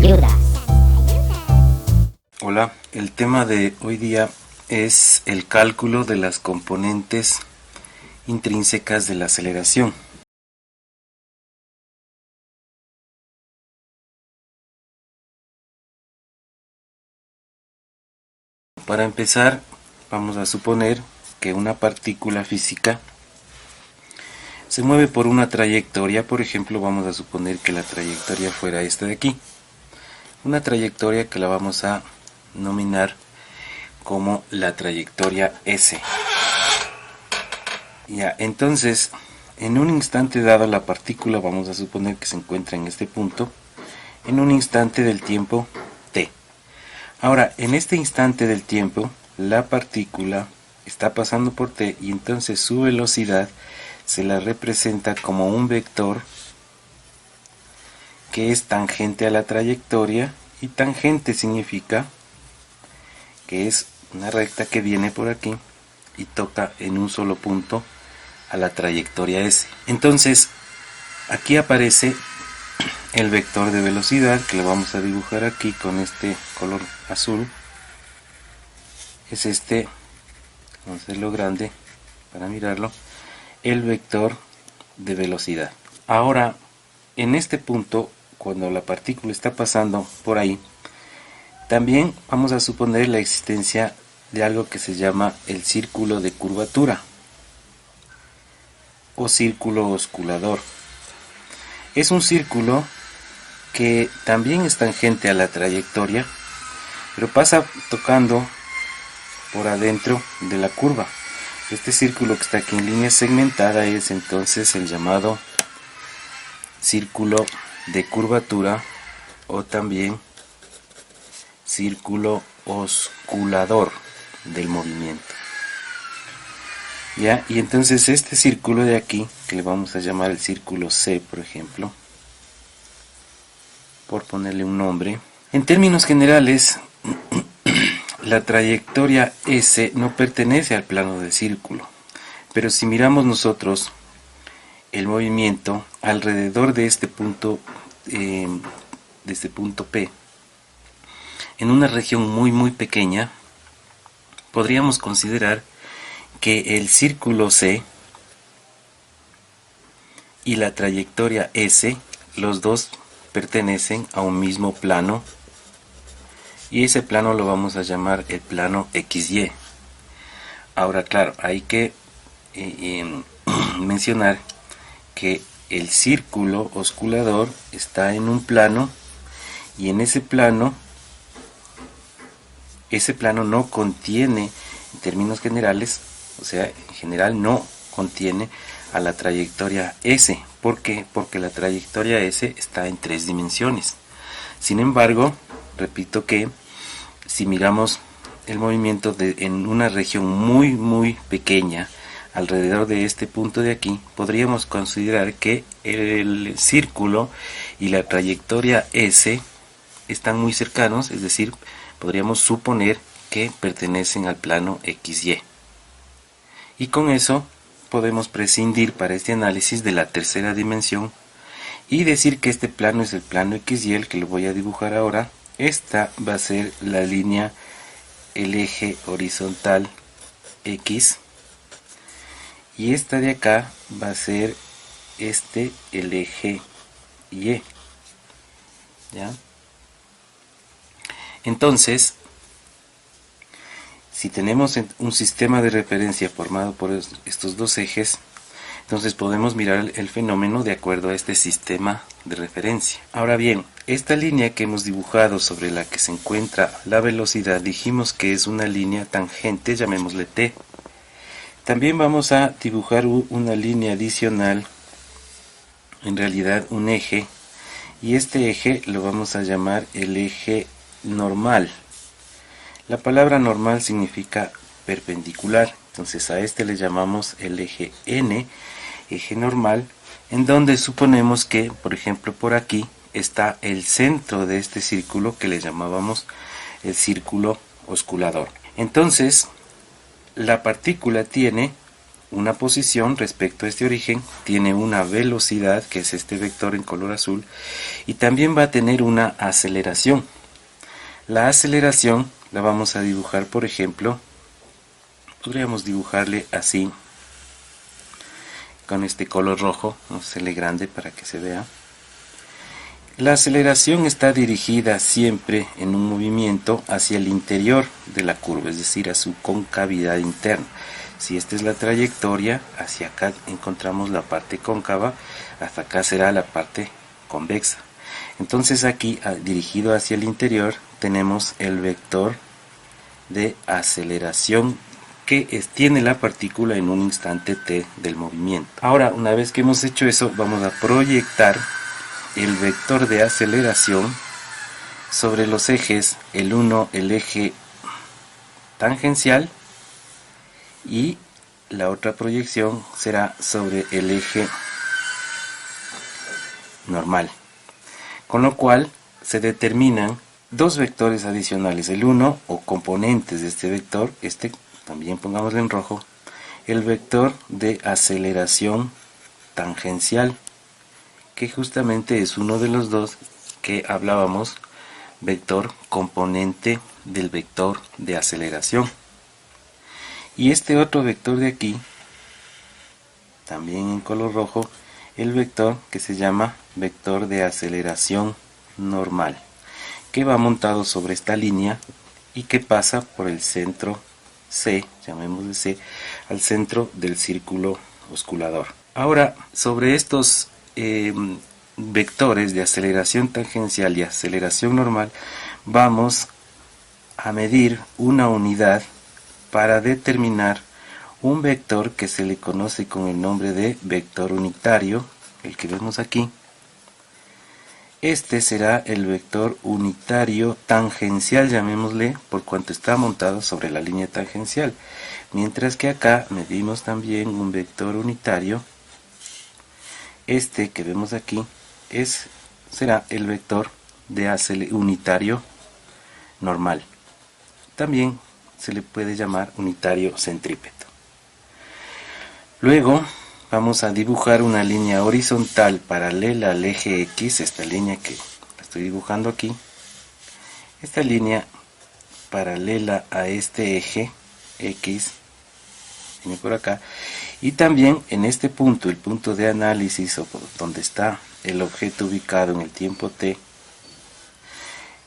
ayuda. Hola, el tema de hoy día es el cálculo de las componentes intrínsecas de la aceleración. Para empezar, vamos a suponer que una partícula física se mueve por una trayectoria. Por ejemplo, vamos a suponer que la trayectoria fuera esta de aquí. Una trayectoria que la vamos a nominar como la trayectoria S. Ya, entonces, en un instante dado la partícula vamos a suponer que se encuentra en este punto, en un instante del tiempo t. Ahora, en este instante del tiempo, la partícula está pasando por t y entonces su velocidad se la representa como un vector que es tangente a la trayectoria, y tangente significa que es una recta que viene por aquí y toca en un solo punto a la trayectoria S. Entonces, aquí aparece el vector de velocidad que lo vamos a dibujar aquí con este color azul. Es este, vamos a hacerlo grande para mirarlo, el vector de velocidad. Ahora, en este punto, cuando la partícula está pasando por ahí, también vamos a suponer la existencia de algo que se llama el círculo de curvatura o círculo osculador. Es un círculo que también es tangente a la trayectoria, pero pasa tocando por adentro de la curva. Este círculo que está aquí en línea segmentada es entonces el llamado círculo de curvatura o también círculo osculador del movimiento. ¿Ya? Y entonces este círculo de aquí, que le vamos a llamar el círculo C, por ejemplo, por ponerle un nombre, en términos generales, la trayectoria S no pertenece al plano del círculo, pero si miramos nosotros el movimiento alrededor de este punto P, en una región muy pequeña, podríamos considerar que el círculo C y la trayectoria S, los dos pertenecen a un mismo plano, y ese plano lo vamos a llamar el plano XY. Ahora, claro, hay que mencionar que el círculo osculador está en un plano, y en ese plano no contiene, en términos generales, o sea, en general no contiene a la trayectoria S. ¿Por qué? Porque la trayectoria S está en 3 dimensiones. Sin embargo, repito que si miramos el movimiento en una región muy pequeña, alrededor de este punto de aquí, podríamos considerar que el círculo y la trayectoria S están muy cercanos, es decir, podríamos suponer que pertenecen al plano XY. Y con eso podemos prescindir para este análisis de la tercera dimensión y decir que este plano es el plano XY, el que lo voy a dibujar ahora. Esta va a ser la línea, el eje horizontal X, y esta de acá va a ser el eje Y. ¿Ya? Entonces, si tenemos un sistema de referencia formado por estos dos ejes, entonces podemos mirar el fenómeno de acuerdo a este sistema de referencia. Ahora bien, esta línea que hemos dibujado sobre la que se encuentra la velocidad, dijimos que es una línea tangente, llamémosle T. También vamos a dibujar una línea adicional, en realidad un eje, y este eje lo vamos a llamar el eje normal. La palabra normal significa perpendicular, entonces a este le llamamos el eje N, eje normal, en donde suponemos que, por ejemplo, por aquí está el centro de este círculo que le llamábamos el círculo osculador. Entonces, la partícula tiene una posición respecto a este origen, tiene una velocidad, que es este vector en color azul, y también va a tener una aceleración. La aceleración la vamos a dibujar, por ejemplo, podríamos dibujarle así, con este color rojo, vamos a hacerle grande para que se vea. La aceleración está dirigida siempre en un movimiento hacia el interior de la curva, es decir, a su concavidad interna. Si esta es la trayectoria, hacia acá encontramos la parte cóncava, hasta acá será la parte convexa. Entonces aquí, dirigido hacia el interior, tenemos el vector de aceleración que tiene la partícula en un instante t del movimiento. Ahora, una vez que hemos hecho eso, vamos a proyectar el vector de aceleración sobre los ejes, el eje tangencial, y la otra proyección será sobre el eje normal, con lo cual se determinan dos vectores adicionales, el 1 o componentes de este vector, también pongámoslo en rojo, el vector de aceleración tangencial, que justamente es uno de los dos que hablábamos, vector componente del vector de aceleración. Y este otro vector de aquí, también en color rojo, el vector que se llama vector de aceleración normal, que va montado sobre esta línea y que pasa por el centro C, llamémosle C, al centro del círculo osculador. Ahora, sobre estos vectores de aceleración tangencial y aceleración normal, vamos a medir una unidad para determinar un vector que se le conoce con el nombre de vector unitario, el que vemos aquí. Este será el vector unitario tangencial, llamémosle, por cuanto está montado sobre la línea tangencial, mientras que acá medimos también un vector unitario. Este que vemos aquí será el vector de unitario normal. También se le puede llamar unitario centrípeto. Luego vamos a dibujar una línea horizontal paralela al eje X, esta línea que estoy dibujando aquí. Esta línea paralela a este eje X, viene por acá, y también en este punto, el punto de análisis, o donde está el objeto ubicado en el tiempo t,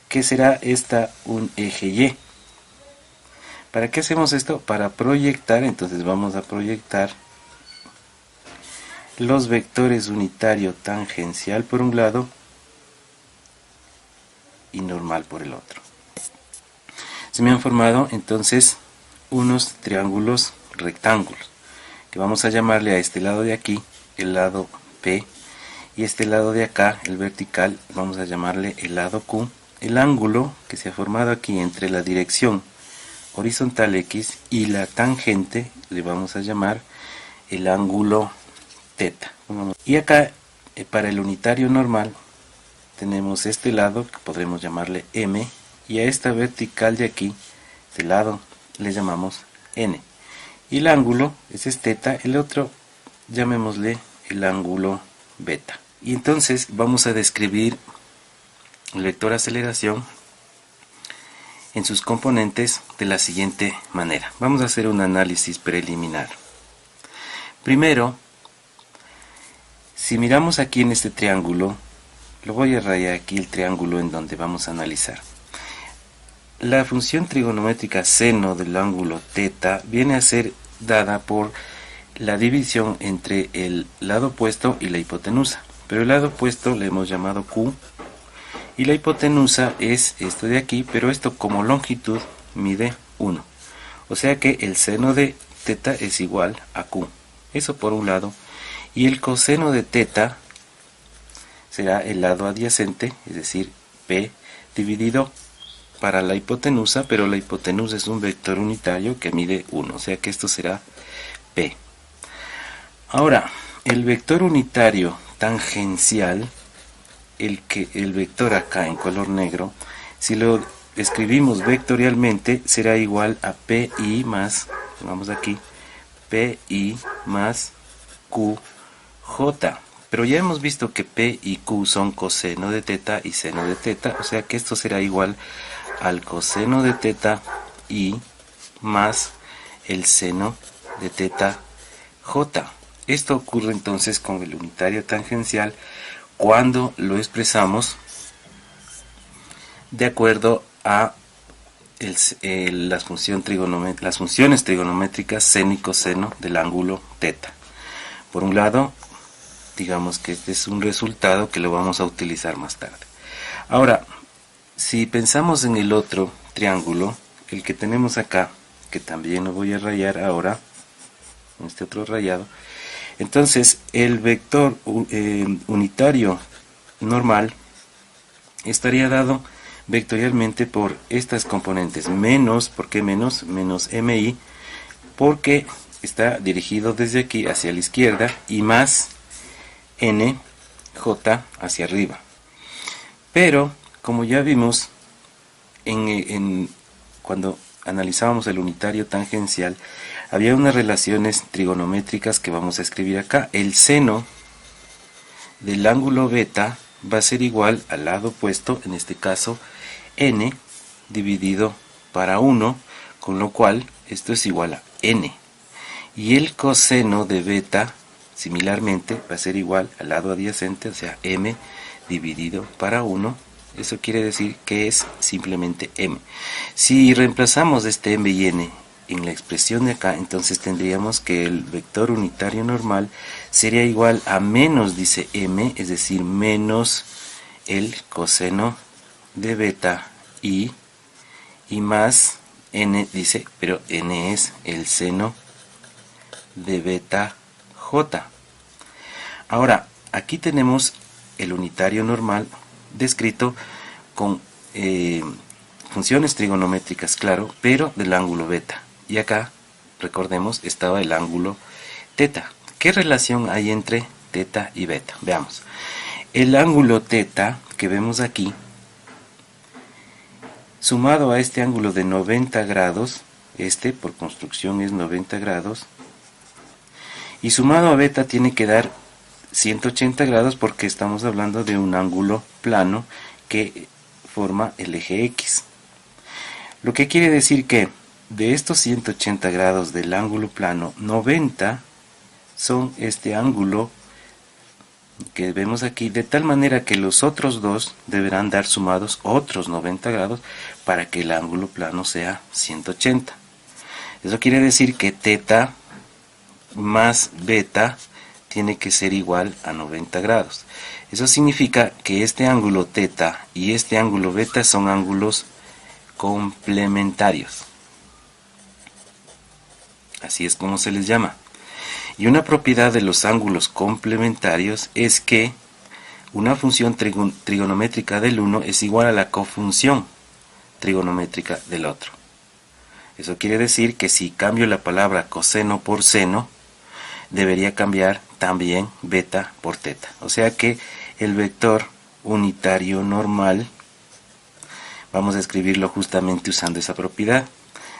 que será un eje Y. ¿Para qué hacemos esto? Para proyectar. Entonces vamos a proyectar los vectores unitario tangencial por un lado y normal por el otro. Se me han formado entonces unos triángulos rectángulos, que vamos a llamarle a este lado de aquí el lado P, y este lado de acá, el vertical, vamos a llamarle el lado Q. El ángulo que se ha formado aquí entre la dirección horizontal X y la tangente le vamos a llamar el ángulo θ. Y acá, para el unitario normal, tenemos este lado que podremos llamarle M, y a esta vertical de aquí, este lado, le llamamos N. Y el ángulo, ese es θ, el otro llamémosle el ángulo beta. Y entonces vamos a describir el vector aceleración en sus componentes de la siguiente manera. Vamos a hacer un análisis preliminar. Primero, si miramos aquí en este triángulo, lo voy a rayar aquí el triángulo en donde vamos a analizar. La función trigonométrica seno del ángulo θ viene a ser dada por la división entre el lado opuesto y la hipotenusa. Pero el lado opuesto le hemos llamado Q, y la hipotenusa es esto de aquí, pero esto como longitud mide 1. O sea que el seno de θ es igual a Q. Eso por un lado. Y el coseno de θ será el lado adyacente, es decir, P dividido para la hipotenusa, pero la hipotenusa es un vector unitario que mide 1, o sea que esto será P. Ahora, el vector unitario tangencial, el vector acá en color negro, si lo escribimos vectorialmente, será igual a PI más, vamos aquí, PI más QJ. Pero ya hemos visto que P y Q son coseno de teta y seno de teta, o sea que esto será igual al coseno de teta I más el seno de teta J. Esto ocurre entonces con el unitario tangencial cuando lo expresamos de acuerdo a las funciones trigonométricas seno y coseno del ángulo teta. Por un lado, digamos que este es un resultado que lo vamos a utilizar más tarde. Ahora, si pensamos en el otro triángulo, el que tenemos acá, que también lo voy a rayar ahora, en este otro rayado, entonces el vector unitario normal estaría dado vectorialmente por estas componentes, menos, ¿por qué menos? Menos mi, porque está dirigido desde aquí hacia la izquierda, y más nj hacia arriba. Pero, como ya vimos cuando analizábamos el unitario tangencial, había unas relaciones trigonométricas que vamos a escribir acá. El seno del ángulo beta va a ser igual al lado opuesto, en este caso n dividido para 1, con lo cual esto es igual a n. Y el coseno de beta, similarmente, va a ser igual al lado adyacente, o sea, m dividido para 1. Eso quiere decir que es simplemente m. Si reemplazamos este m y n en la expresión de acá, entonces tendríamos que el vector unitario normal sería igual a menos, dice m, es decir, menos el coseno de beta y más n, dice, pero n es el seno de beta j. Ahora, aquí tenemos el unitario normal descrito con funciones trigonométricas, claro, pero del ángulo beta. Y acá, recordemos, estaba el ángulo teta. ¿Qué relación hay entre teta y beta? Veamos. El ángulo teta que vemos aquí, sumado a este ángulo de 90 grados, este por construcción es 90 grados, y sumado a beta tiene que dar 180 grados porque estamos hablando de un ángulo plano que forma el eje X. Lo que quiere decir que de estos 180 grados del ángulo plano, 90 son este ángulo que vemos aquí, de tal manera que los otros dos deberán dar sumados otros 90 grados para que el ángulo plano sea 180. Eso quiere decir que teta más beta tiene que ser igual a 90 grados. Eso significa que este ángulo teta y este ángulo beta son ángulos complementarios. Así es como se les llama. Y una propiedad de los ángulos complementarios es que una función trigonométrica del uno es igual a la cofunción trigonométrica del otro. Eso quiere decir que si cambio la palabra coseno por seno, debería cambiar también beta por teta. O sea que el vector unitario normal, vamos a escribirlo justamente usando esa propiedad.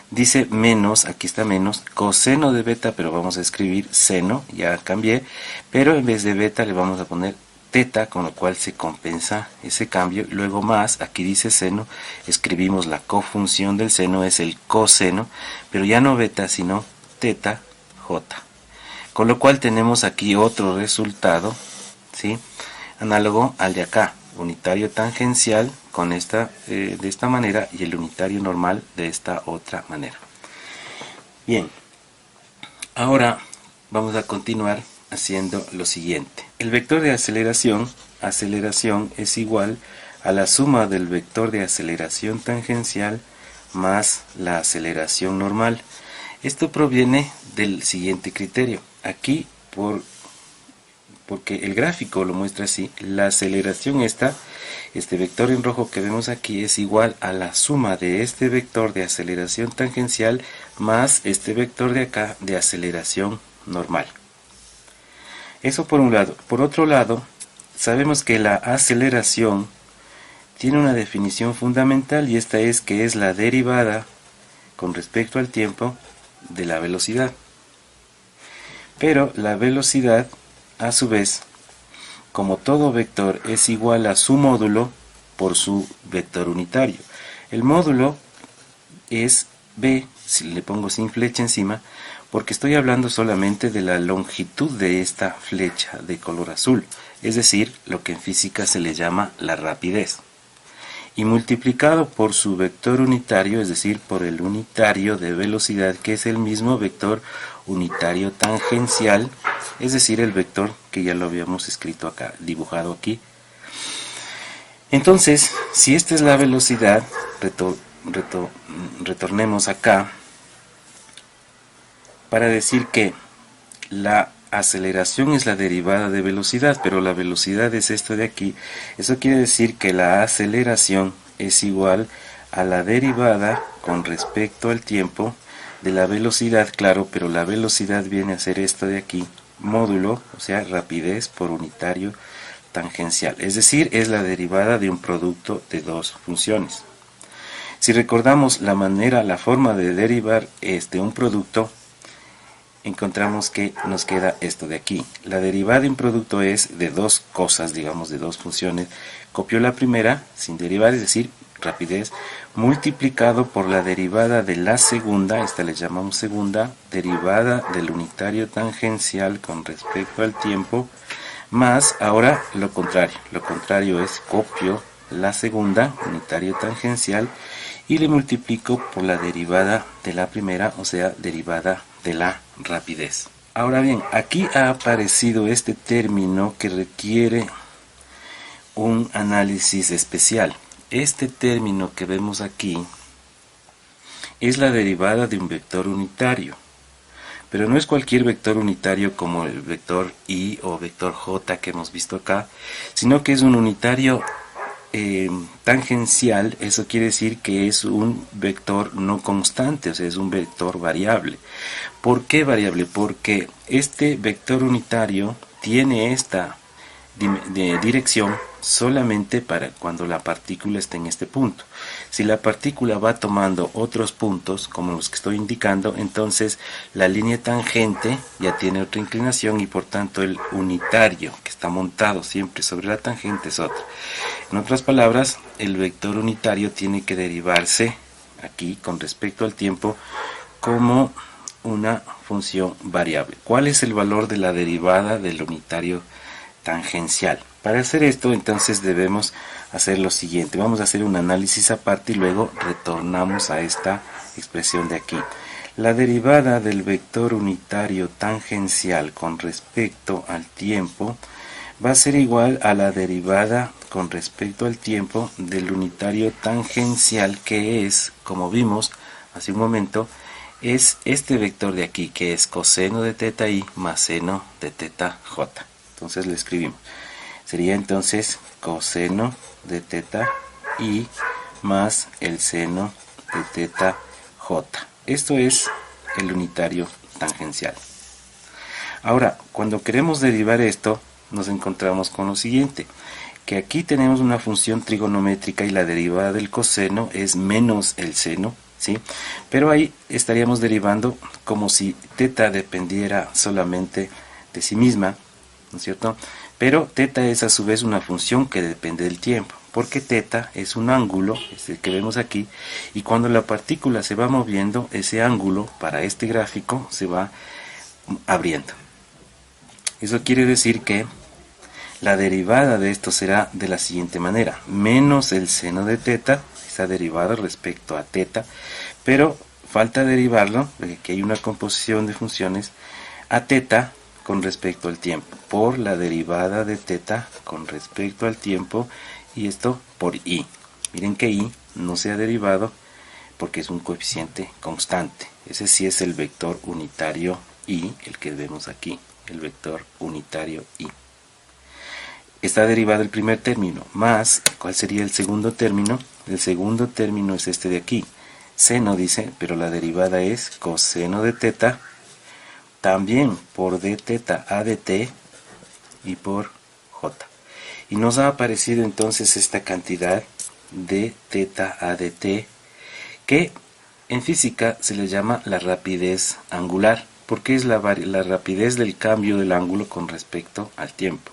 Dice menos, aquí está menos, coseno de beta, pero vamos a escribir seno, ya cambié, pero en vez de beta le vamos a poner teta, con lo cual se compensa ese cambio. Luego más, aquí dice seno, escribimos la cofunción del seno, es el coseno, pero ya no beta, sino teta j. Con lo cual tenemos aquí otro resultado, ¿sí?, análogo al de acá, unitario tangencial con de esta manera y el unitario normal de esta otra manera. Bien, ahora vamos a continuar haciendo lo siguiente. El vector de aceleración es igual a la suma del vector de aceleración tangencial más la aceleración normal. Esto proviene del siguiente criterio. Aquí, porque el gráfico lo muestra así, la aceleración este vector en rojo que vemos aquí es igual a la suma de este vector de aceleración tangencial más este vector de acá de aceleración normal. Eso por un lado. Por otro lado, sabemos que la aceleración tiene una definición fundamental, y esta es que es la derivada con respecto al tiempo de la velocidad. Pero la velocidad, a su vez, como todo vector, es igual a su módulo por su vector unitario. El módulo es b, si le pongo sin flecha encima, porque estoy hablando solamente de la longitud de esta flecha de color azul, es decir, lo que en física se le llama la rapidez. Y multiplicado por su vector unitario, es decir, por el unitario de velocidad, que es el mismo vector unitario tangencial, es decir, el vector que ya lo habíamos escrito acá, dibujado aquí. Entonces, si esta es la velocidad, retornemos acá para decir que la aceleración es la derivada de velocidad, pero la velocidad es esto de aquí. Eso quiere decir que la aceleración es igual a la derivada con respecto al tiempo de la velocidad, claro, pero la velocidad viene a ser esto de aquí, módulo, o sea, rapidez por unitario tangencial, es decir, es la derivada de un producto de dos funciones. Si recordamos la forma de derivar un producto, encontramos que nos queda esto de aquí. La derivada de un producto es de dos cosas, digamos, de dos funciones. Copio la primera, sin derivar, es decir, rapidez, multiplicado por la derivada de la segunda, esta le llamamos segunda, derivada del unitario tangencial con respecto al tiempo, más ahora lo contrario es copio la segunda, unitario tangencial, y le multiplico por la derivada de la primera, o sea, derivada de la rapidez. Ahora bien, aquí ha aparecido este término que requiere un análisis especial. Este término que vemos aquí es la derivada de un vector unitario, pero no es cualquier vector unitario como el vector i o vector j que hemos visto acá, sino que es un unitario tangencial. Eso quiere decir que es un vector no constante, o sea, es un vector variable. ¿Por qué variable? Porque este vector unitario tiene esta dirección solamente para cuando la partícula está en este punto. Si la partícula va tomando otros puntos, como los que estoy indicando, entonces la línea tangente ya tiene otra inclinación y por tanto el unitario que está montado siempre sobre la tangente es otro. En otras palabras, el vector unitario tiene que derivarse aquí con respecto al tiempo como una función variable. ¿Cuál es el valor de la derivada del unitario tangencial? Para hacer esto, entonces debemos hacer lo siguiente. Vamos a hacer un análisis aparte y luego retornamos a esta expresión de aquí. La derivada del vector unitario tangencial con respecto al tiempo va a ser igual a la derivada con respecto al tiempo del unitario tangencial, que es, como vimos hace un momento, es este vector de aquí, que es coseno de teta i más seno de teta j. Entonces le escribimos. Sería entonces coseno de teta i más el seno de teta j. Esto es el unitario tangencial. Ahora, cuando queremos derivar esto, nos encontramos con lo siguiente, que aquí tenemos una función trigonométrica y la derivada del coseno es menos el seno, ¿sí? Pero ahí estaríamos derivando como si teta dependiera solamente de sí misma, ¿no es cierto? Pero teta es a su vez una función que depende del tiempo, porque teta es un ángulo, es el que vemos aquí, y cuando la partícula se va moviendo, ese ángulo para este gráfico se va abriendo. Eso quiere decir que la derivada de esto será de la siguiente manera, menos el seno de teta, está derivado respecto a teta, pero falta derivarlo, porque aquí hay una composición de funciones, a teta con respecto al tiempo, por la derivada de teta con respecto al tiempo, y esto por i. Miren que i no se ha derivado porque es un coeficiente constante. Ese sí es el vector unitario i, el que vemos aquí, el vector unitario i. Está derivado el primer término, más, ¿cuál sería el segundo término? El segundo término es este de aquí, seno dice, pero la derivada es coseno de teta, también por d teta a dt y por j. Y nos ha aparecido entonces esta cantidad de teta a dt, que en física se le llama la rapidez angular. porque es la rapidez del cambio del ángulo con respecto al tiempo.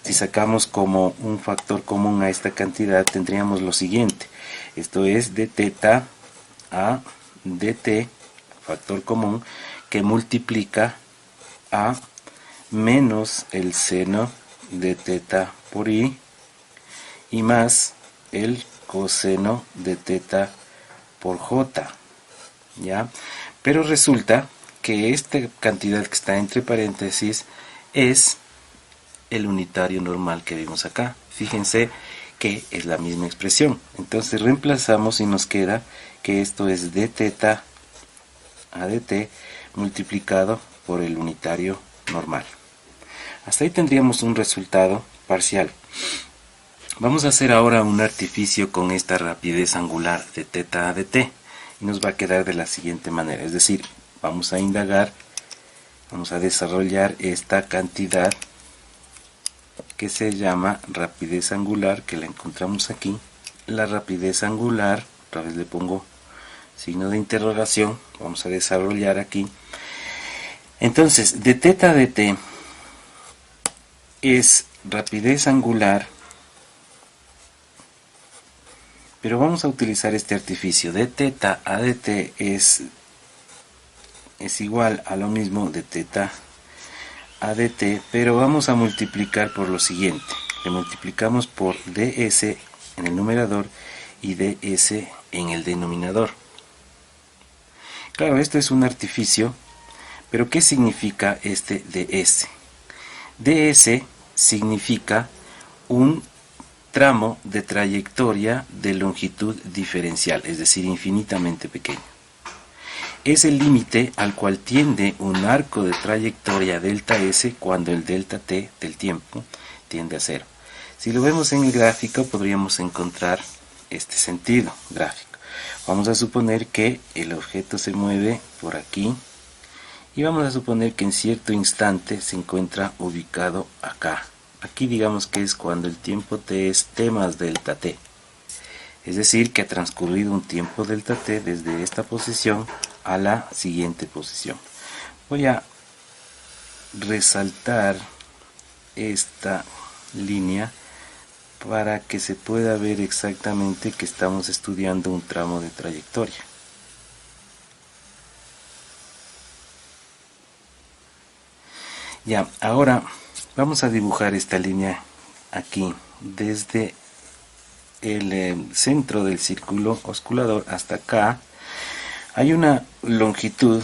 Si sacamos como un factor común a esta cantidad, tendríamos lo siguiente. Esto es de teta a dt, factor común, que multiplica a menos el seno de teta por i y más el coseno de teta por j, ¿ya? Pero resulta que esta cantidad que está entre paréntesis es el unitario normal que vimos acá. Fíjense que es la misma expresión. Entonces reemplazamos y nos queda que esto es d teta a dt multiplicado por el unitario normal. Hasta ahí tendríamos un resultado parcial. Vamos a hacer ahora un artificio con esta rapidez angular de teta a dt y nos va a quedar de la siguiente manera. Es decir, vamos a indagar, vamos a desarrollar esta cantidad que se llama rapidez angular, que la encontramos aquí. La rapidez angular, otra vez le pongo signo de interrogación, vamos a desarrollar aquí. Entonces, de teta a dt es rapidez angular, pero vamos a utilizar este artificio. De teta a dt es igual a lo mismo de teta a dt, pero vamos a multiplicar por lo siguiente. Le multiplicamos por ds en el numerador y ds en el denominador. Claro, esto es un artificio, pero ¿qué significa este ds? ds significa un tramo de trayectoria de longitud diferencial, es decir, infinitamente pequeño. Es el límite al cual tiende un arco de trayectoria delta s cuando el delta t del tiempo tiende a 0. Si lo vemos en el gráfico podríamos encontrar este sentido gráfico. Vamos a suponer que el objeto se mueve por aquí y vamos a suponer que en cierto instante se encuentra ubicado acá. Aquí digamos que es cuando el tiempo t es t más delta t. Es decir, que ha transcurrido un tiempo delta t desde esta posición a la siguiente posición. Voy a resaltar esta línea para que se pueda ver exactamente que estamos estudiando un tramo de trayectoria. Ya, ahora vamos a dibujar esta línea aquí, desde el centro del círculo osculador hasta acá. Hay una longitud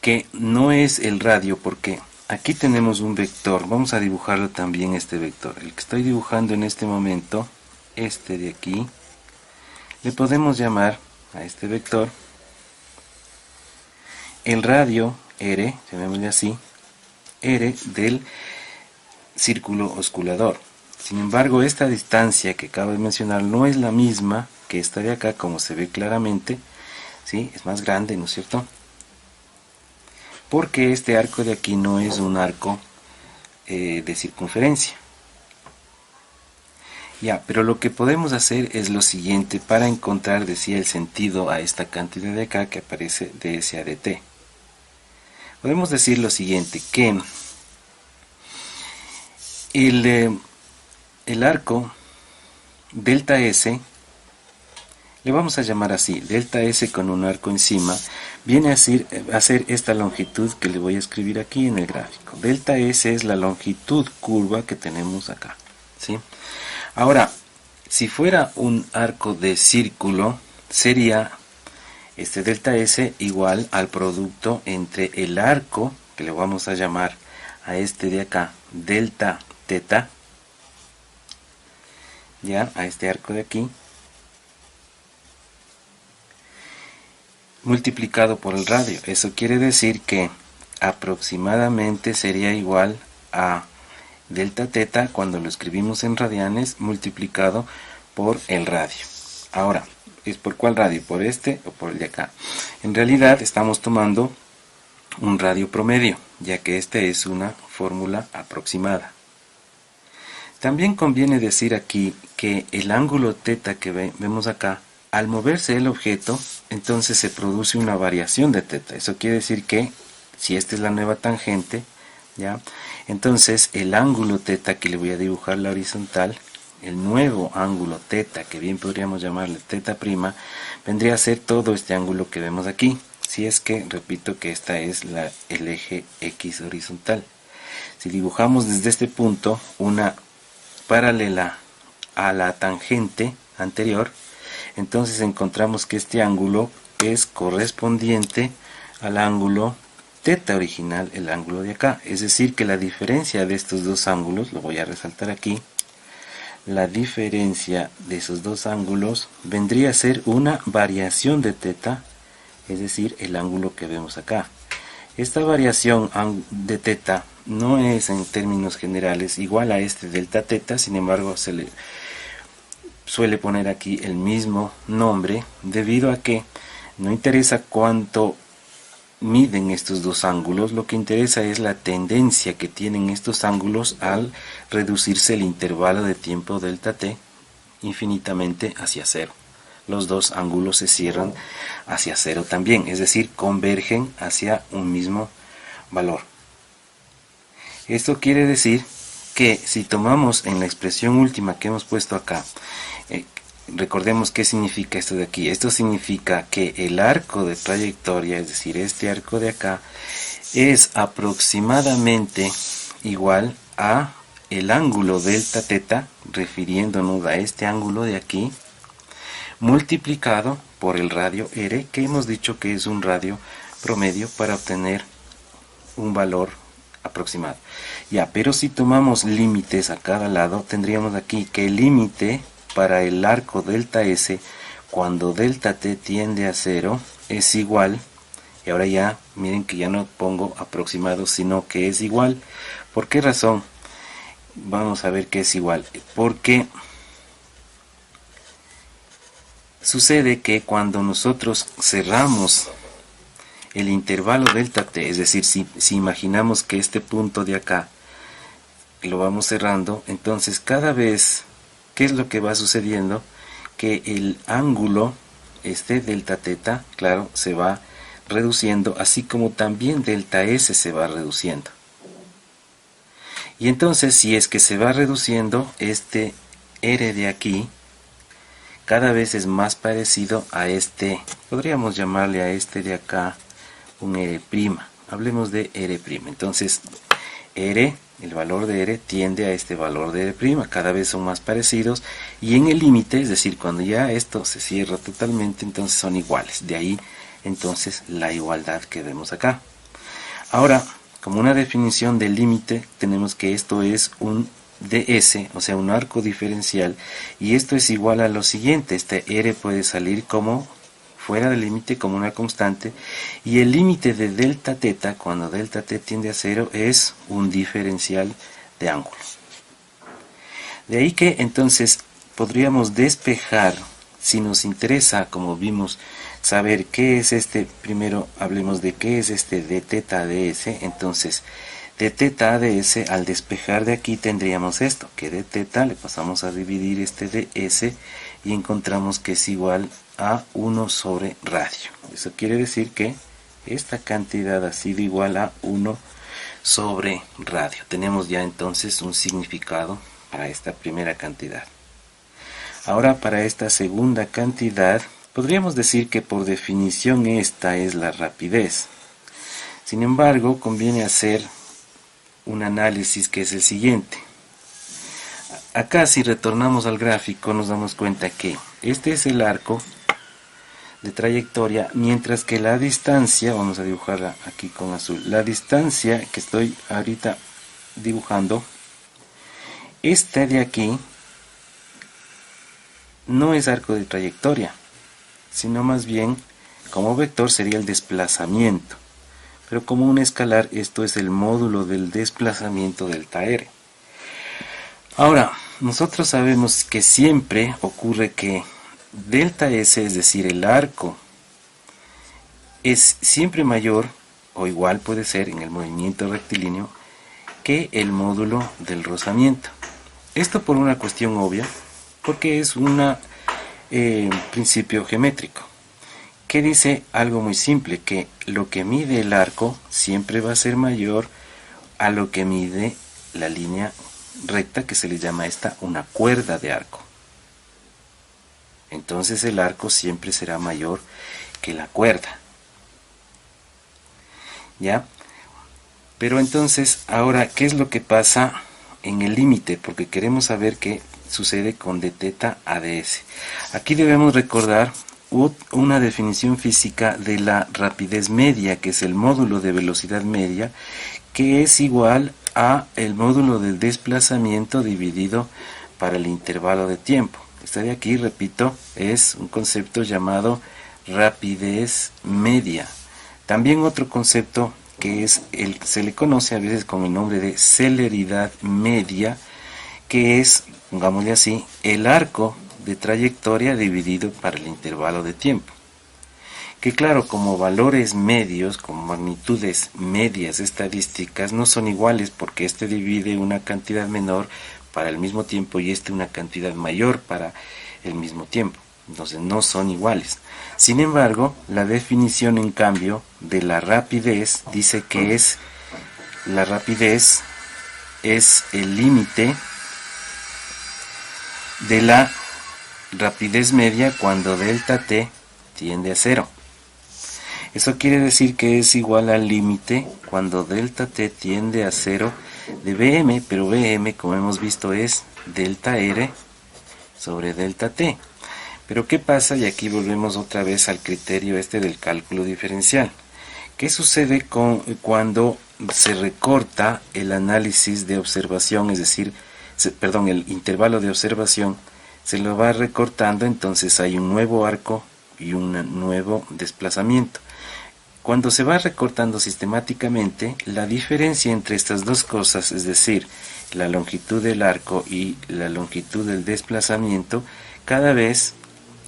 que no es el radio, porque aquí tenemos un vector. Vamos a dibujarlo también, este vector. El que estoy dibujando en este momento, este de aquí, le podemos llamar a este vector el radio R, llamémosle así, R del círculo osculador. Sin embargo, esta distancia que acabo de mencionar no es la misma que esta de acá, como se ve claramente, ¿sí? Es más grande, ¿no es cierto? Porque este arco de aquí no es un arco de circunferencia. Ya, pero lo que podemos hacer es lo siguiente para encontrar, decía, el sentido a esta cantidad de acá que aparece de S a dt. Podemos decir lo siguiente, que el arco delta S, le vamos a llamar así, delta S con un arco encima, viene a ser esta longitud que le voy a escribir aquí en el gráfico. Delta S es la longitud curva que tenemos acá, ¿sí? Ahora, si fuera un arco de círculo, sería este delta S igual al producto entre el arco, que le vamos a llamar a este de acá, delta teta, ya, a este arco de aquí, multiplicado por el radio. Eso quiere decir que aproximadamente sería igual a delta teta cuando lo escribimos en radianes multiplicado por el radio. Ahora, ¿es por cuál radio? ¿Por este o por el de acá? En realidad estamos tomando un radio promedio, ya que este es una fórmula aproximada. También conviene decir aquí que el ángulo teta que vemos acá, al moverse el objeto, entonces se produce una variación de teta. Eso quiere decir que si esta es la nueva tangente, ¿ya? Entonces el ángulo teta que le voy a dibujar la horizontal, el nuevo ángulo teta, que bien podríamos llamarle teta prima, vendría a ser todo este ángulo que vemos aquí, si es que, repito, que esta es el eje X horizontal. Si dibujamos desde este punto una paralela a la tangente anterior, entonces encontramos que este ángulo es correspondiente al ángulo teta original, el ángulo de acá. Es decir, que la diferencia de estos dos ángulos, lo voy a resaltar aquí, la diferencia de esos dos ángulos vendría a ser una variación de teta, es decir, el ángulo que vemos acá. Esta variación de teta no es en términos generales igual a este delta teta, sin embargo se le suele poner aquí el mismo nombre debido a que no interesa cuánto miden estos dos ángulos, lo que interesa es la tendencia que tienen estos ángulos al reducirse el intervalo de tiempo delta t infinitamente hacia cero. Los dos ángulos se cierran hacia cero también, es decir, convergen hacia un mismo valor. Esto quiere decir que si tomamos en la expresión última que hemos puesto acá, recordemos qué significa esto de aquí. Esto significa que el arco de trayectoria, es decir, este arco de acá, es aproximadamente igual a el ángulo delta teta, refiriéndonos a este ángulo de aquí, multiplicado por el radio R, que hemos dicho que es un radio promedio para obtener un valor aproximado. Ya, pero si tomamos límites a cada lado, tendríamos aquí que el límite para el arco delta S, cuando delta t tiende a 0, es igual, y ahora ya, miren que ya no pongo aproximado, sino que es igual. ¿Por qué razón? Vamos a ver que es igual. Porque sucede que cuando nosotros cerramos el intervalo delta t, es decir, si imaginamos que este punto de acá lo vamos cerrando, entonces cada vez, ¿qué es lo que va sucediendo? Que el ángulo, delta teta, claro, se va reduciendo, así como también delta s se va reduciendo. Y entonces, si es que se va reduciendo, este r de aquí, cada vez es más parecido a podríamos llamarle a este de acá, un r'. Hablemos de r'. Entonces, r, el valor de r tiende a este valor de r', cada vez son más parecidos, y en el límite, es decir, cuando ya esto se cierra totalmente, entonces son iguales. De ahí, entonces, la igualdad que vemos acá. Ahora, como una definición del límite, tenemos que esto es un ds, o sea, un arco diferencial, y esto es igual a lo siguiente. Este r puede salir como fuera del límite como una constante, y el límite de delta teta, cuando delta t tiende a 0, es un diferencial de ángulo. De ahí que entonces podríamos despejar, si nos interesa, como vimos, saber qué es primero hablemos de qué es de teta ds. Entonces, de teta ds, al despejar de aquí tendríamos esto, que de teta le pasamos a dividir ds y encontramos que es igual a 1 sobre radio. Eso quiere decir que esta cantidad ha sido igual a 1 sobre radio. Tenemos ya entonces un significado para esta primera cantidad. Ahora, para esta segunda cantidad, podríamos decir que por definición esta es la rapidez. Sin embargo, conviene hacer un análisis que es el siguiente. Acá, si retornamos al gráfico, nos damos cuenta que este es el arco de trayectoria, mientras que la distancia, vamos a dibujarla aquí con azul, la distancia que estoy ahorita dibujando, esta de aquí no es arco de trayectoria, sino más bien como vector sería el desplazamiento, pero como un escalar esto es el módulo del desplazamiento delta r. Ahora, nosotros sabemos que siempre ocurre que delta s, es decir, el arco, es siempre mayor o igual puede ser en el movimiento rectilíneo que el módulo del rozamiento. Esto por una cuestión obvia, porque es un principio geométrico, que dice algo muy simple, que lo que mide el arco siempre va a ser mayor a lo que mide la línea recta, que se le llama esta una cuerda de arco. Entonces el arco siempre será mayor que la cuerda. ¿Ya? Pero entonces, ahora, ¿qué es lo que pasa en el límite? Porque queremos saber qué sucede con d θ a ds. Aquí debemos recordar una definición física de la rapidez media, que es el módulo de velocidad media, que es igual a el módulo del desplazamiento dividido para el intervalo de tiempo. Este de aquí, repito, es un concepto llamado rapidez media. También otro concepto que se le conoce a veces con el nombre de celeridad media, que es, pongámosle así, el arco de trayectoria dividido para el intervalo de tiempo. Que claro, como valores medios, como magnitudes medias estadísticas, no son iguales porque este divide una cantidad menor para el mismo tiempo y este una cantidad mayor para el mismo tiempo. Entonces no son iguales. Sin embargo, la definición en cambio de la rapidez dice que la rapidez es el límite de la rapidez media cuando delta t tiende a 0. Eso quiere decir que es igual al límite cuando delta t tiende a 0 de Bm, pero Bm, como hemos visto, es delta R sobre delta t. Pero ¿qué pasa? Y aquí volvemos otra vez al criterio del cálculo diferencial. ¿Qué sucede cuando se recorta el análisis de observación, es decir, el intervalo de observación se lo va recortando, entonces hay un nuevo arco y un nuevo desplazamiento? Cuando se va recortando sistemáticamente, la diferencia entre estas dos cosas, es decir, la longitud del arco y la longitud del desplazamiento, cada vez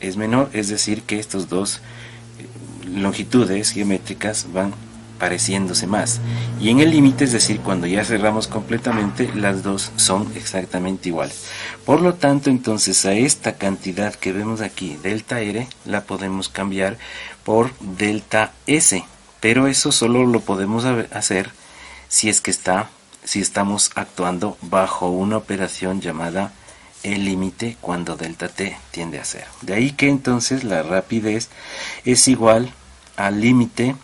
es menor, es decir, que estas dos longitudes geométricas van pareciéndose más. Y en el límite, es decir, cuando ya cerramos completamente, las dos son exactamente iguales. Por lo tanto, entonces, a esta cantidad que vemos aquí, delta R, la podemos cambiar por delta S. Pero eso solo lo podemos hacer si estamos actuando bajo una operación llamada el límite cuando delta t tiende a 0. De ahí que entonces la rapidez es igual al límite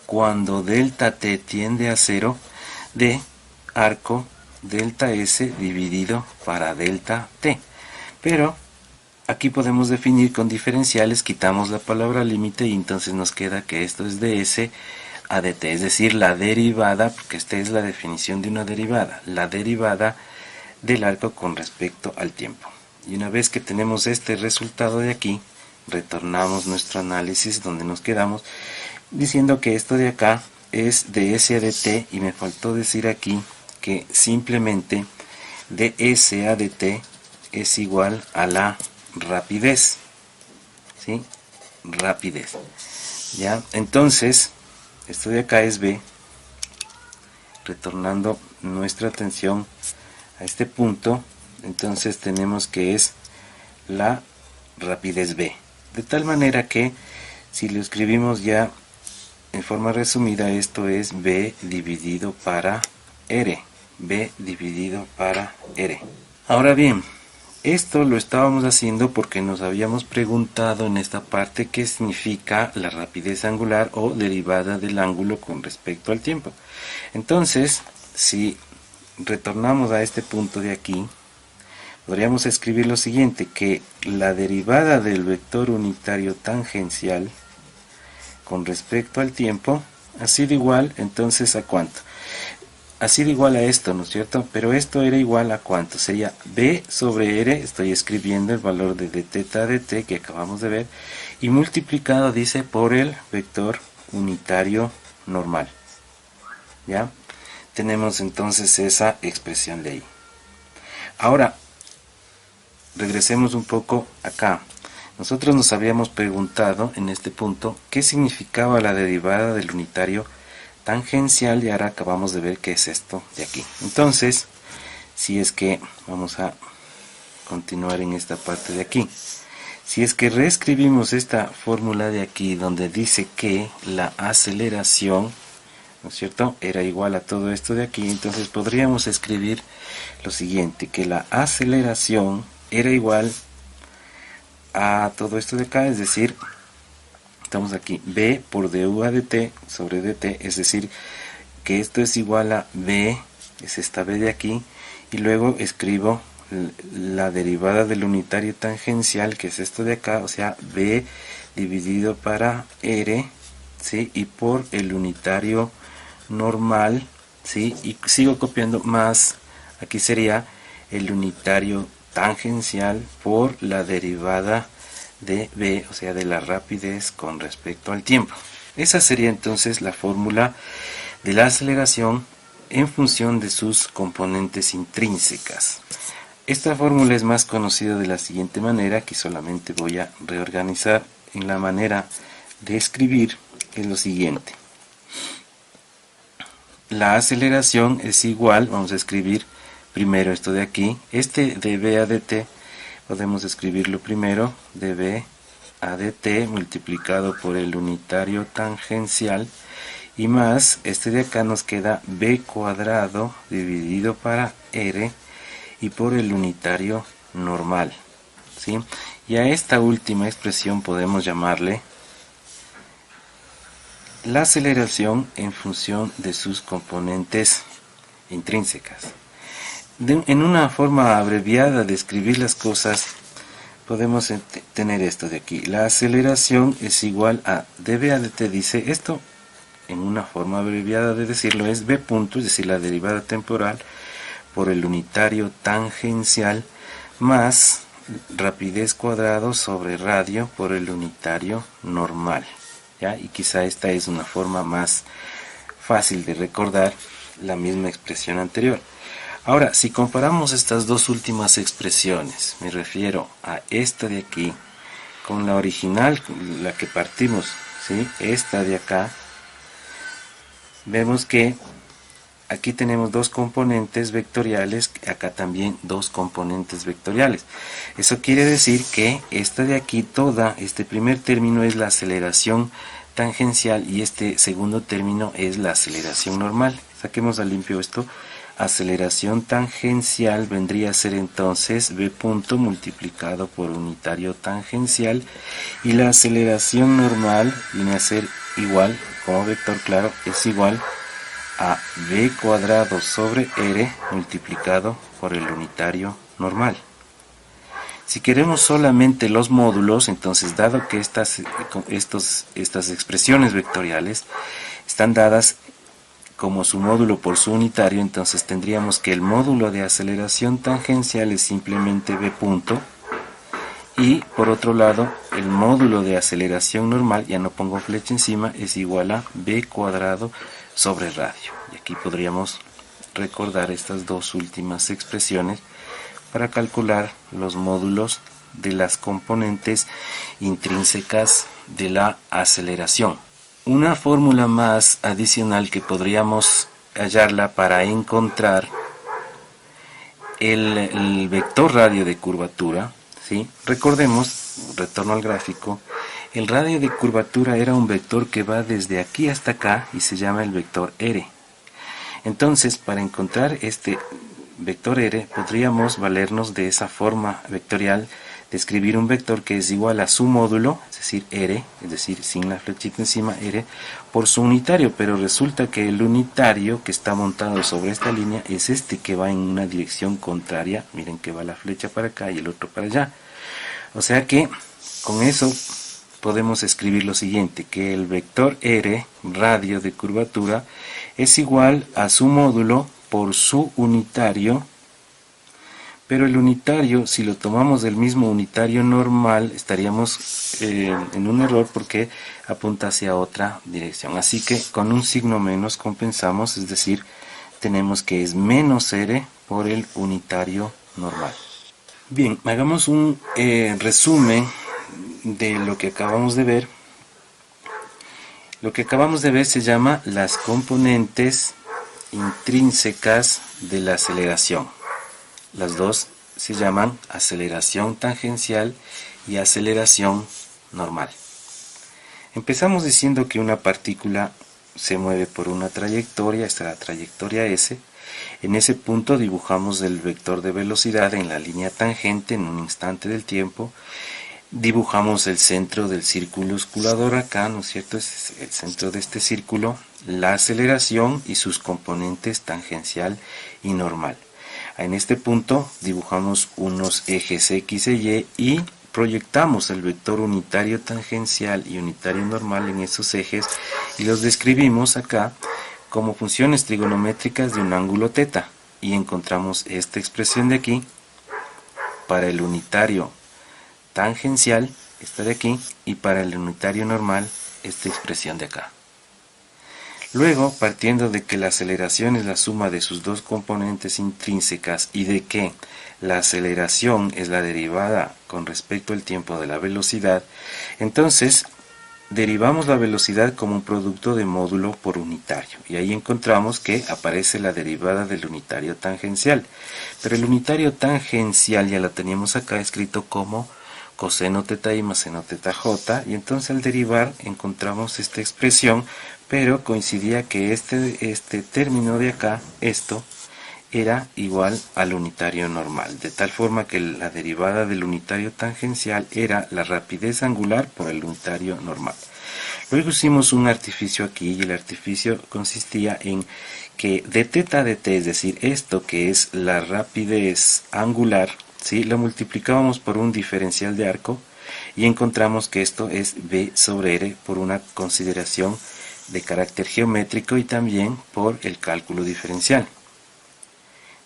cuando delta t tiende a 0 de arco delta s dividido para delta t. Pero aquí podemos definir con diferenciales, quitamos la palabra límite y entonces nos queda que esto es ds a dt, es decir, la derivada, porque esta es la definición de una derivada, la derivada del arco con respecto al tiempo. Y una vez que tenemos este resultado de aquí, retornamos nuestro análisis donde nos quedamos, diciendo que esto de acá es ds a dt, y me faltó decir aquí que simplemente ds a dt es igual a la rapidez, ¿sí? Rapidez. ¿Ya? Entonces, esto de acá es b, retornando nuestra atención a este punto, entonces tenemos que es la rapidez b. De tal manera que, si lo escribimos ya en forma resumida, esto es b dividido para r, b dividido para r. Ahora bien, esto lo estábamos haciendo porque nos habíamos preguntado en esta parte qué significa la rapidez angular o derivada del ángulo con respecto al tiempo. Entonces, si retornamos a este punto de aquí, podríamos escribir lo siguiente, que la derivada del vector unitario tangencial con respecto al tiempo ha sido igual, entonces, ¿a cuánto? Ha sido igual a esto, ¿no es cierto? Pero esto era igual a ¿cuánto? Sería b sobre r, estoy escribiendo el valor de dθ dt que acabamos de ver, y multiplicado, dice, por el vector unitario normal. ¿Ya? Tenemos entonces esa expresión de ahí. Ahora, regresemos un poco acá. Nosotros nos habíamos preguntado en este punto qué significaba la derivada del unitario tangencial, y ahora acabamos de ver qué es esto de aquí. Entonces, si es que vamos a continuar en esta parte de aquí, Si es que reescribimos esta fórmula de aquí donde dice que la aceleración, ¿no es cierto?, era igual a todo esto de aquí, entonces podríamos escribir lo siguiente, que la aceleración era igual a todo esto de acá, es decir, estamos aquí, b por du a dt sobre dt, es decir, que esto es igual a b, es esta b de aquí, y luego escribo la derivada del unitario tangencial, que es esto de acá, o sea, b dividido para r, ¿sí?, y por el unitario normal, ¿sí?, y sigo copiando más, aquí sería el unitario tangencial por la derivada de b, o sea, de la rapidez con respecto al tiempo. Esa sería entonces la fórmula de la aceleración en función de sus componentes intrínsecas. Esta fórmula es más conocida de la siguiente manera, que solamente voy a reorganizar en la manera de escribir, que es lo siguiente. La aceleración es igual, vamos a escribir primero esto de aquí, este dB a dt, podemos escribirlo primero, dB a dt multiplicado por el unitario tangencial, y más, este de acá nos queda b cuadrado dividido para r, y por el unitario normal, ¿sí? Y a esta última expresión podemos llamarle la aceleración en función de sus componentes intrínsecas. En una forma abreviada de escribir las cosas, podemos tener esto de aquí. La aceleración es igual a dB a dt, dice esto, en una forma abreviada de decirlo, es b punto, es decir, la derivada temporal, por el unitario tangencial, más rapidez cuadrado sobre radio por el unitario normal, ¿ya? Y quizá esta es una forma más fácil de recordar la misma expresión anterior. Ahora, si comparamos estas dos últimas expresiones, me refiero a esta de aquí con la original, la que partimos, ¿sí?, esta de acá, vemos que aquí tenemos dos componentes vectoriales, acá también dos componentes vectoriales. Eso quiere decir que esta de aquí, este primer término es la aceleración tangencial y este segundo término es la aceleración normal. Saquemos a limpio esto. Aceleración tangencial vendría a ser entonces b punto multiplicado por unitario tangencial, y la aceleración normal viene a ser igual, como vector claro, es igual a b cuadrado sobre r multiplicado por el unitario normal. Si queremos solamente los módulos, entonces dado que estas expresiones vectoriales están dadas como su módulo por su unitario, entonces tendríamos que el módulo de aceleración tangencial es simplemente b punto, y por otro lado el módulo de aceleración normal, ya no pongo flecha encima, es igual a b cuadrado sobre radio. Y aquí podríamos recordar estas dos últimas expresiones para calcular los módulos de las componentes intrínsecas de la aceleración. Una fórmula más adicional que podríamos hallarla para encontrar el vector radio de curvatura, ¿sí? Recordemos, retorno al gráfico, el radio de curvatura era un vector que va desde aquí hasta acá y se llama el vector r. Entonces, para encontrar este vector r, podríamos valernos de esa forma vectorial de escribir un vector que es igual a su módulo, es decir, r, es decir, sin la flechita encima, r, por su unitario, pero resulta que el unitario que está montado sobre esta línea es este que va en una dirección contraria, miren que va la flecha para acá y el otro para allá. O sea que con eso podemos escribir lo siguiente, que el vector r, radio de curvatura, es igual a su módulo por su unitario, pero el unitario, si lo tomamos del mismo unitario normal, estaríamos en un error porque apunta hacia otra dirección. Así que con un signo menos compensamos, es decir, tenemos que es menos r por el unitario normal. Bien, hagamos un resumen de lo que acabamos de ver. Lo que acabamos de ver se llama las componentes intrínsecas de la aceleración. Las dos se llaman aceleración tangencial y aceleración normal. Empezamos diciendo que una partícula se mueve por una trayectoria, esta es la trayectoria S. En ese punto dibujamos el vector de velocidad en la línea tangente en un instante del tiempo. Dibujamos el centro del círculo osculador acá, ¿no es cierto? Es el centro de este círculo, la aceleración y sus componentes tangencial y normal. En este punto dibujamos unos ejes X e Y y proyectamos el vector unitario tangencial y unitario normal en esos ejes y los describimos acá como funciones trigonométricas de un ángulo θ, y encontramos esta expresión de aquí para el unitario tangencial, esta de aquí, y para el unitario normal, esta expresión de acá. Luego, partiendo de que la aceleración es la suma de sus dos componentes intrínsecas y de que la aceleración es la derivada con respecto al tiempo de la velocidad, entonces derivamos la velocidad como un producto de módulo por unitario, y ahí encontramos que aparece la derivada del unitario tangencial. Pero el unitario tangencial ya la teníamos acá escrito como coseno θi más seno θj, y entonces al derivar encontramos esta expresión, pero coincidía que este término de acá, esto, era igual al unitario normal, de tal forma que la derivada del unitario tangencial era la rapidez angular por el unitario normal. Luego hicimos un artificio aquí, y el artificio consistía en que de θ de t, es decir, esto que es la rapidez angular, ¿sí?, lo multiplicábamos por un diferencial de arco y encontramos que esto es b sobre r por una consideración de carácter geométrico y también por el cálculo diferencial.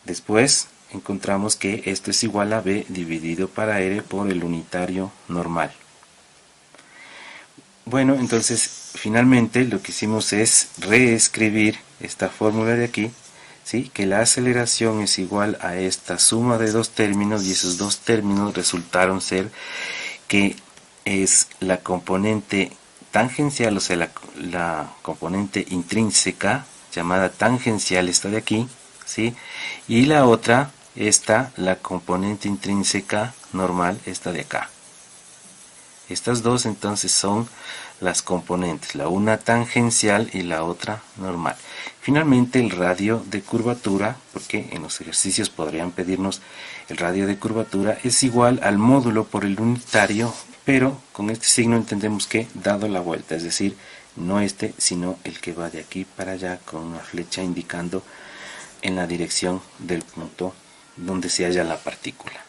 Después encontramos que esto es igual a b dividido para r por el unitario normal. Bueno, entonces finalmente lo que hicimos es reescribir esta fórmula de aquí, ¿sí?, que la aceleración es igual a esta suma de dos términos, y esos dos términos resultaron ser que es la componente tangencial, o sea, la componente intrínseca llamada tangencial, esta de aquí, ¿sí?, y la otra, la componente intrínseca normal, esta de acá. Estas dos entonces son las componentes, la una tangencial y la otra normal. Finalmente el radio de curvatura, porque en los ejercicios podrían pedirnos el radio de curvatura, es igual al módulo por el unitario, pero con este signo entendemos que dado la vuelta, es decir, no este, sino el que va de aquí para allá con una flecha indicando en la dirección del punto donde se halla la partícula.